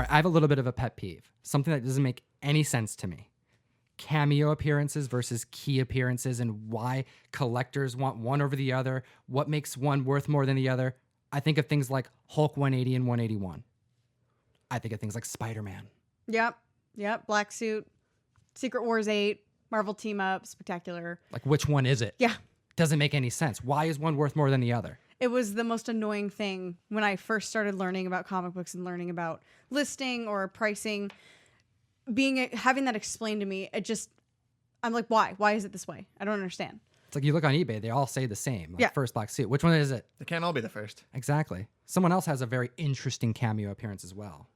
right, I have a little bit of a pet peeve. Something that doesn't make any sense to me. Cameo appearances versus key appearances and why collectors want one over the other. What makes one worth more than the other? I think of things like Hulk 180 and 181. I think of things like Spider-Man. Yep. Black Suit, Secret Wars 8, Marvel Team Up, Spectacular. Like, which one is it? Yeah. Doesn't make any sense. Why is one worth more than the other? It was the most annoying thing when I first started learning about comic books and learning about listing or pricing. Having that explained to me, I'm like, why? Why is it this way? I don't understand. It's like you look on eBay, they all say the same. Like first Black Suit. Which one is it? They can't all be the first. Exactly. Someone else has a very interesting cameo appearance as well.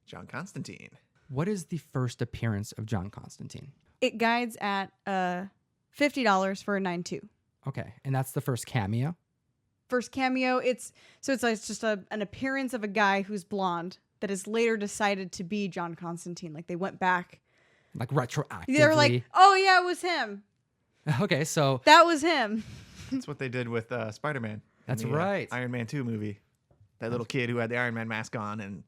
John Constantine. What is the first appearance of John Constantine? It guides at $50 for a 9.2. Okay, and that's the first cameo? First cameo, it's just an appearance of a guy who's blonde that is later decided to be John Constantine. Like they went back. Like retroactively. They were like, oh yeah, it was him. Okay, so. That was him. That's what they did with Spider-Man. That's right. Iron Man 2 movie. That little kid who had the Iron Man mask on, and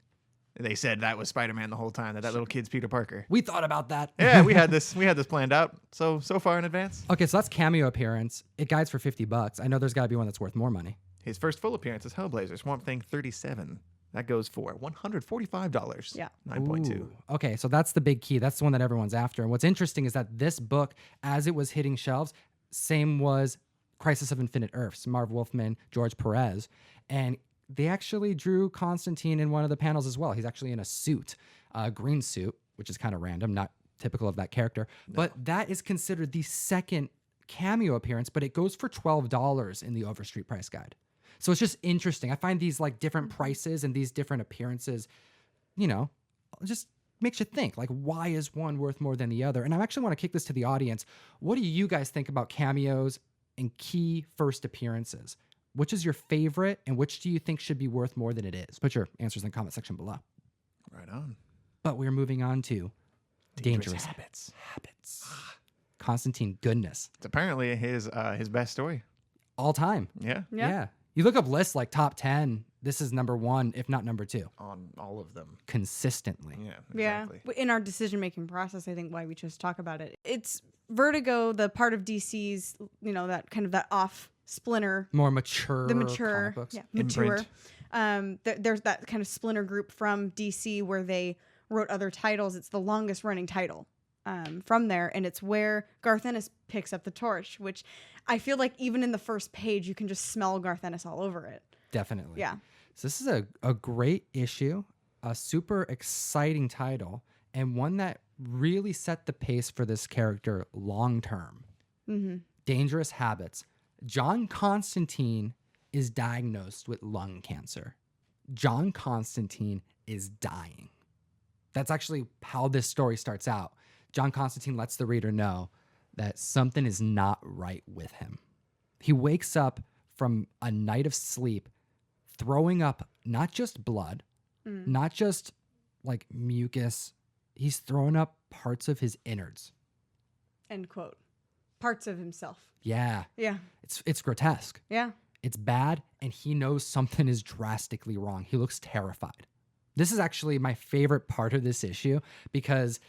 they said that was Spider-Man the whole time, that little kid's Peter Parker. We thought about that. Yeah, we had this planned out so far in advance. Okay, so that's cameo appearance. It guides for $50. I know there's got to be one that's worth more money. His first full appearance is Hellblazer, Swamp Thing 37. That goes for $145. Yeah. 9.2. Ooh. Okay, so that's the big key. That's the one that everyone's after. And what's interesting is that this book, as it was hitting shelves, same was Crisis of Infinite Earths, Marv Wolfman, George Perez. And they actually drew Constantine in one of the panels as well. He's actually in a suit, a green suit, which is kind of random, not typical of that character. No. But that is considered the second cameo appearance, but it goes for $12 in the Overstreet price guide. So it's just interesting. I find these like different prices and these different appearances, just makes you think, like, why is one worth more than the other? And I actually want to kick this to the audience. What do you guys think about cameos and key first appearances? Which is your favorite and which do you think should be worth more than it is? Put your answers in the comment section below. Right on. But we're moving on to dangerous habits. Constantine goodness. It's apparently his best story. All time. Yeah. You look up lists like top 10, this is number 1, if not number 2. On all of them. Consistently. Yeah, exactly. Yeah. In our decision-making process, I think why we chose to talk about it. It's Vertigo, the part of DC's, that kind of that off splinter. More mature. The mature. Comic books. Yeah, mature. There's that kind of splinter group from DC where they wrote other titles. It's the longest running title from there. And it's where Garth Ennis picks up the torch, which I feel like even in the first page, you can just smell Garth Ennis all over it. Definitely. Yeah. So this is a great issue, a super exciting title, and one that really set the pace for this character long term. Mm-hmm. Dangerous habits. John Constantine is diagnosed with lung cancer. John Constantine is dying. That's actually how this story starts out. John Constantine lets the reader know that something is not right with him. He wakes up from a night of sleep throwing up not just blood, not just like mucus. He's throwing up parts of his innards. End quote. Parts of himself. Yeah. Yeah. It's grotesque. Yeah. It's bad, and he knows something is drastically wrong. He looks terrified. This is actually my favorite part of this issue because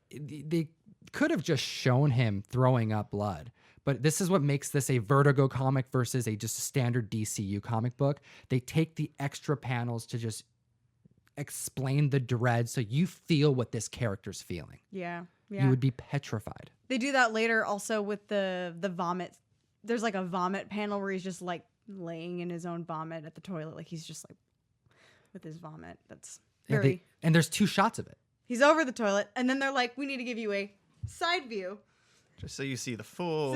they could have just shown him throwing up blood, but this is what makes this a Vertigo comic versus just a standard DCU comic book. They take the extra panels to just explain the dread so you feel what this character's feeling. Yeah. You would be petrified. They do that later also with the vomit. There's like a vomit panel where he's just like laying in his own vomit at the toilet. Like he's just like with his vomit. That's very... and there's 2 shots of it. He's over the toilet. And then they're like, we need to give you a side view. Just so you see the full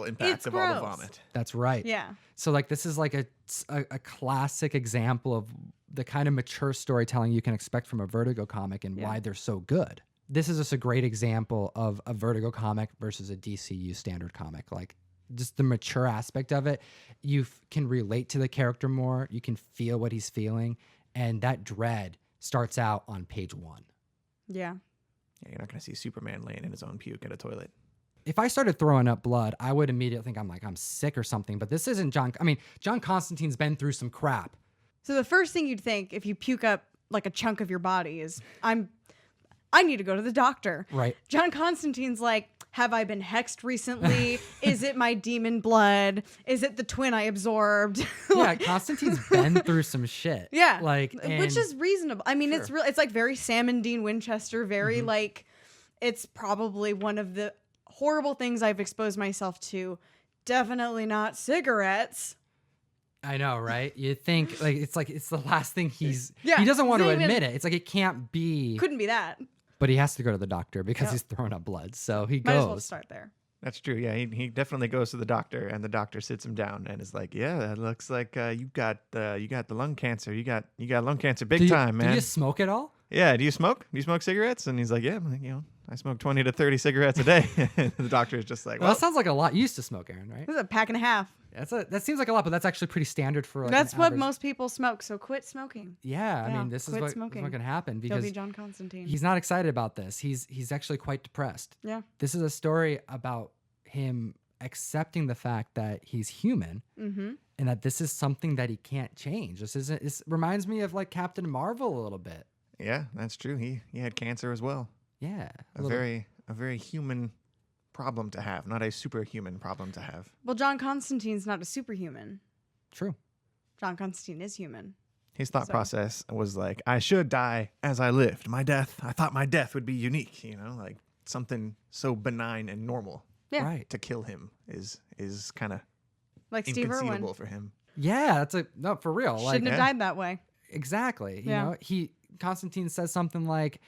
impact of all the vomit. That's right. Yeah. So like this is like a classic example of the kind of mature storytelling you can expect from a Vertigo comic and why they're so good. This is just a great example of a Vertigo comic versus a DCU standard comic. Like just the mature aspect of it, you can relate to the character more. You can feel what he's feeling. And that dread starts out on page 1. Yeah. Yeah, you're not going to see Superman laying in his own puke in a toilet. If I started throwing up blood, I would immediately think I'm sick or something. But this isn't John. I mean, John Constantine's been through some crap. So the first thing you'd think if you puke up like a chunk of your body is I need to go to the doctor. Right. John Constantine's like, have I been hexed recently? Is it my demon blood? Is it the twin I absorbed? Yeah, Constantine's been through some shit. Yeah. Like, which is reasonable. I mean, it's real. It's like very Sam and Dean Winchester, very like, it's probably one of the horrible things I've exposed myself to. Definitely not cigarettes. I know, right? You think like it's the last thing he Yeah, doesn't want to it's not admit even- it. It's like it can't be. Couldn't be that. But he has to go to the doctor because Yep. he's throwing up blood. So he Might as well goes. start there. That's true. Yeah, he definitely goes to the doctor, and the doctor sits him down and is like, "Yeah, that looks like you got the lung cancer. You got lung cancer big time, man. Do you smoke at all? Yeah, do you smoke? Do you smoke cigarettes?" And he's like, "Yeah, I'm like, I smoke 20 to 30 cigarettes a day." And the doctor is just like, Well, "Well, that sounds like a lot. You used to smoke, Aaron, right? This is a pack and a half. That seems like a lot, but that's actually pretty standard for like That's an what average- most people smoke. So quit smoking. Yeah, I Yeah, mean, this is quit what's smoking. going to happen Go because be John Constantine. he's not excited about this. He's actually quite depressed. Yeah. This is a story about him accepting the fact that he's human Mm-hmm. and that this is something that he can't change. This reminds me of like Captain Marvel a little bit. yeah, that's true. He had cancer as well. Yeah, A very human problem to have, not a superhuman problem to have." Well, John Constantine's not a superhuman. true. John Constantine is human. His thought So- process was like, "I should die as I lived. I thought my death would be unique, like something so benign and normal. Yeah. Right. To kill him is kind of Like Steve Irwin. inconceivable for him." Yeah, no for real. Like Shouldn't have yeah. died that way. exactly. Yeah. Constantine says something like,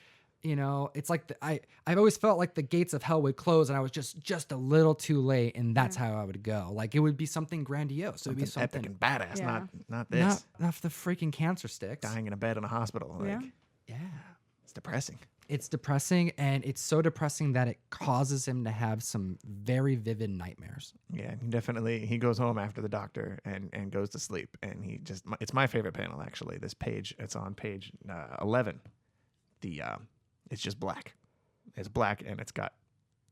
it's like I've always felt like the gates of hell would close and I was just a little too late and that's how I would go. Like it would be something grandiose. It would be Something epic something and badass, Yeah. not this. not the freaking cancer sticks. Dying in a bed in a hospital. Like, Yeah. Yeah. it's depressing. It's depressing, and it's so depressing that it causes him to have some very vivid nightmares. Yeah, he goes home after the doctor and goes to sleep. And it's my favorite panel, actually. This page, it's on page 11. It's just black. It's black, and it's got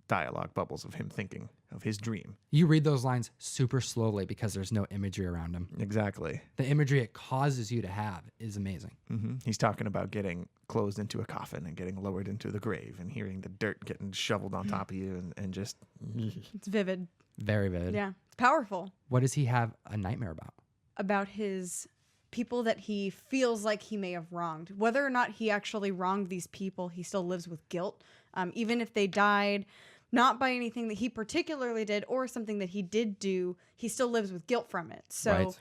dialogue bubbles of him thinking of his dream. You read those lines super slowly because there's no imagery around him. Exactly. The imagery it causes you to have is amazing. He's talking about getting closed into a coffin and getting lowered into the grave and hearing the dirt getting shoveled on top of you and just... It's vivid. Very vivid. Yeah. It's powerful. What does he have a nightmare about? About his people that he feels like he may have wronged. Whether or not he actually wronged these people, he still lives with guilt. Even if they died not by anything that he particularly did or something that he did do, he still lives with guilt from it. So Right.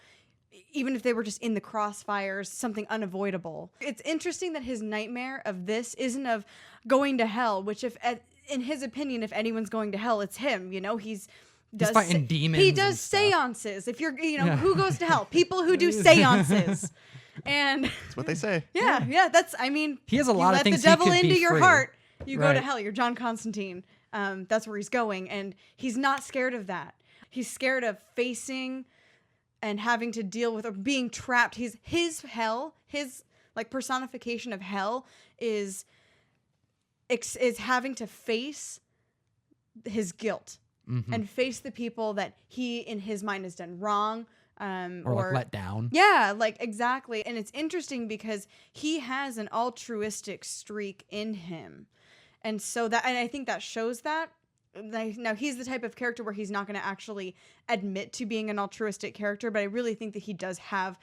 even if they were just in the crossfires, something unavoidable. It's interesting that his nightmare of this isn't of going to hell, which in his opinion, if anyone's going to hell, it's him. He's fighting demons He and does stuff. seances. If you're, who goes to hell? People who do seances. And That's what they say. yeah, He has a lot you of let things the he devil could into be your free. heart, you go to Right. hell. You're John Constantine. That's where he's going, and he's not scared of that. He's scared of facing and having to deal with or being trapped. His hell, his like personification of hell is having to face his guilt and face the people that he in his mind has done wrong. Or like let down. Yeah, like exactly. And it's interesting because he has an altruistic streak in him. And I think that shows that. Now, he's the type of character where he's not going to actually admit to being an altruistic character, but I really think that he does have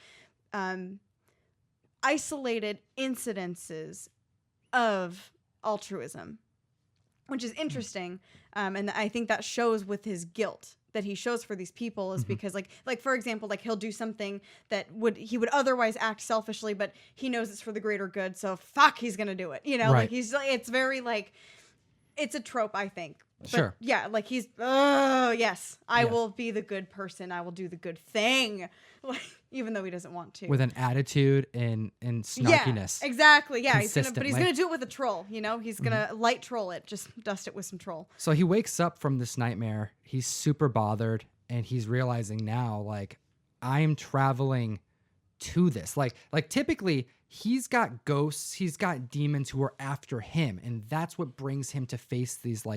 isolated incidences of altruism, which is interesting. And I think that shows with his guilt that he shows for these people is because like for example, like he'll do something that he would otherwise act selfishly, but he knows it's for the greater good. So he's going to do it. Right. Like it's very like, it's a trope, I think. But Sure. yeah. Like he's, oh yes, I Yes. will be the good person. I will do the good thing. Like, even though he doesn't want to. With an attitude and snarkiness. Yeah, exactly. Yeah, but he's consistently. gonna do it with a troll. He's gonna light troll it, just dust it with some troll. So he wakes up from this nightmare. He's super bothered, and he's realizing now, like, I'm traveling to this. Like typically, he's got ghosts, he's got demons who are after him, and that's what brings him to face these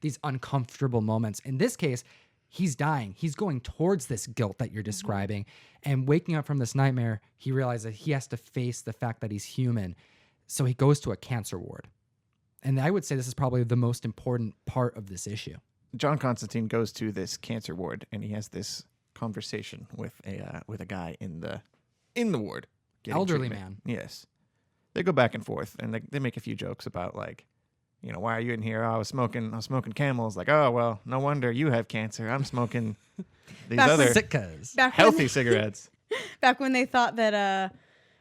these uncomfortable moments. In this case, he's dying. He's going towards this guilt that you're describing. And waking up from this nightmare, he realizes that he has to face the fact that he's human. So he goes to a cancer ward. And I would say this is probably the most important part of this issue. John Constantine goes to this cancer ward, and he has this conversation with a guy in the ward. Elderly treatment. man. Yes. They go back and forth, and they make a few jokes about, like, you know, why are you in here? Oh, I was smoking Camels. Like, oh, well, no wonder you have cancer. I'm smoking these other Sitkas. healthy cigarettes. Back when they thought that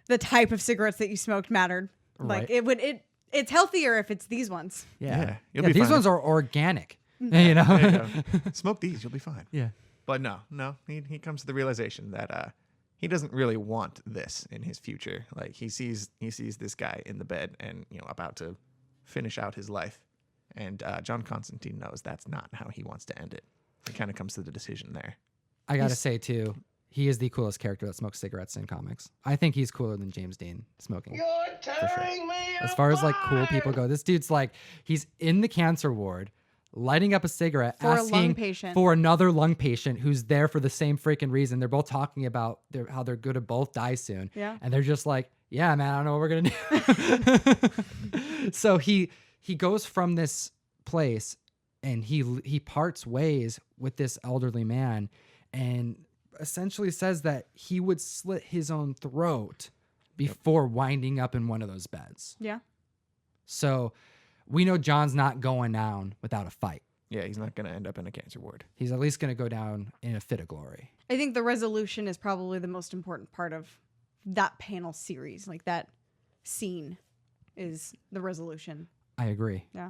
the type of cigarettes that you smoked mattered. Like Right. it's healthier if it's these ones. Yeah, you'll be these fine. ones are organic. You There you know? go. Smoke these, you'll be fine. Yeah. But no, he comes to the realization that he doesn't really want this in his future. Like he sees this guy in the bed and, you know, about to finish out his life, and John Constantine knows that's not how he wants to end it. He kind of comes to the decision there. I gotta say too, he is the coolest character that smokes cigarettes in comics. I think he's cooler than James Dean smoking. You're tearing me As far as like cool apart. people go, this dude's like, he's in the cancer ward, lighting up a cigarette, For a asking lung patient. for another lung patient who's there for the same freaking reason. They're both talking about how they're going to both die soon. Yeah. And they're just like, yeah, man, I don't know what we're gonna do. So he goes from this place and he parts ways with this elderly man and essentially says that he would slit his own throat before winding up in one of those beds. Yeah. So we know John's not going down without a fight. Yeah, he's not going to end up in a cancer ward. He's at least going to go down in a fit of glory. I think the resolution is probably the most important part of that panel series. Like that scene is the resolution. I agree. Yeah.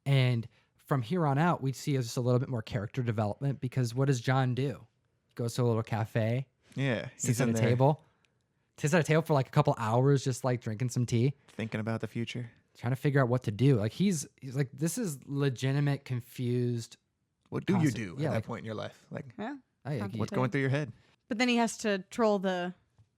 And from here on out, we see just a little bit more character development because what does John do? He goes to a little cafe, Yeah, sits at in a there table, sits at a table for like a couple hours, just like drinking some tea, thinking about the future. trying to figure out what to do. Like he's like, this is legitimate, confused. What do you Constant- do yeah, at like- that point in your life? Like, Yeah. what's going through your head? But then he has to troll the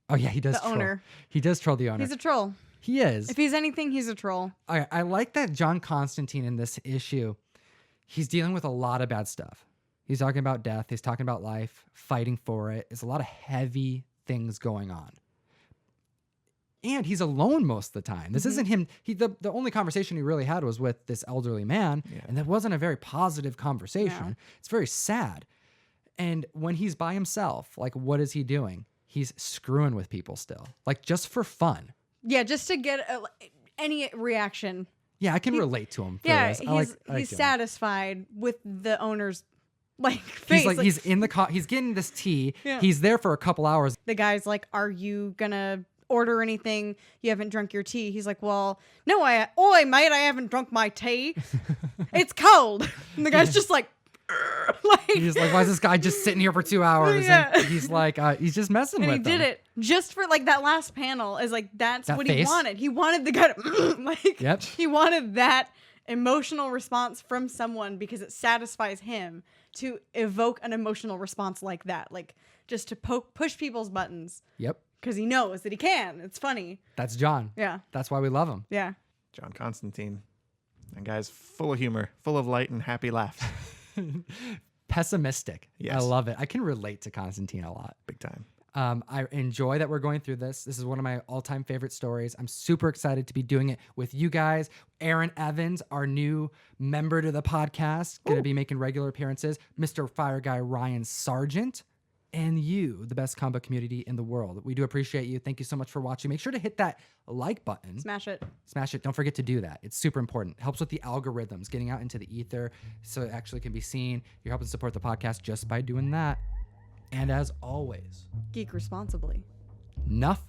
Oh yeah, he does. The troll. owner. He does troll the owner. He's a troll. He is. If he's anything, he's a troll. I like that John Constantine in this issue, he's dealing with a lot of bad stuff. He's talking about death. He's talking about life, fighting for it. There's a lot of heavy things going on. And he's alone most of the time. This isn't him. The only conversation he really had was with this elderly man. Yeah. And that wasn't a very positive conversation. No. It's very sad. And when he's by himself, like, what is he doing? He's screwing with people still, like just for fun. Yeah, just to get any reaction. Yeah, I can relate to him. For Yeah, this. I he's like doing it. satisfied with the owner's face. He's in the he's getting this tea. Yeah. He's there for a couple hours. The guy's like, "Are you gonna order anything? You haven't drunk your tea." He's like, "Well, no, oi, mate, I haven't drunk my tea. It's cold." And the guy's just like, He's like, why is this guy just sitting here for 2 hours? Yeah. And he's like, he's just messing and with he them. did it just for like that last panel. Is like that's That what he face? wanted. He wanted the guy to like. Yep. He wanted that emotional response from someone because it satisfies him to evoke an emotional response like that, like just to push people's buttons Yep. because he knows that he can. It's funny. That's John. Yeah. That's why we love him. Yeah. John Constantine. That guy's full of humor, full of light and happy laughs. Pessimistic. Yes. I love it. I can relate to Constantine a lot. Big time. I enjoy that we're going through this. This is one of my all-time favorite stories. I'm super excited to be doing it with you guys. Aaron Evans, our new member to the podcast, going to be making regular appearances. Mr. Fire Guy Ryan Sargent, and you, the best comic book community in the world. We do appreciate you. Thank you so much for watching. Make sure to hit that like button. Smash it. Smash it. Don't forget to do that. It's super important. It helps with the algorithms, getting out into the ether so it actually can be seen. You're helping support the podcast just by doing that. And as always, Geek responsibly. enough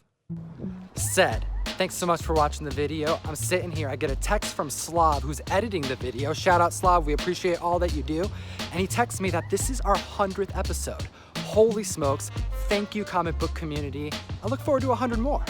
said. Thanks so much for watching the video. I'm sitting here. I get a text from Slav, who's editing the video. Shout out, Slav. We appreciate all that you do. And he texts me that this is our 100th episode. Holy smokes. Thank you, comic book community. I look forward to 100 more.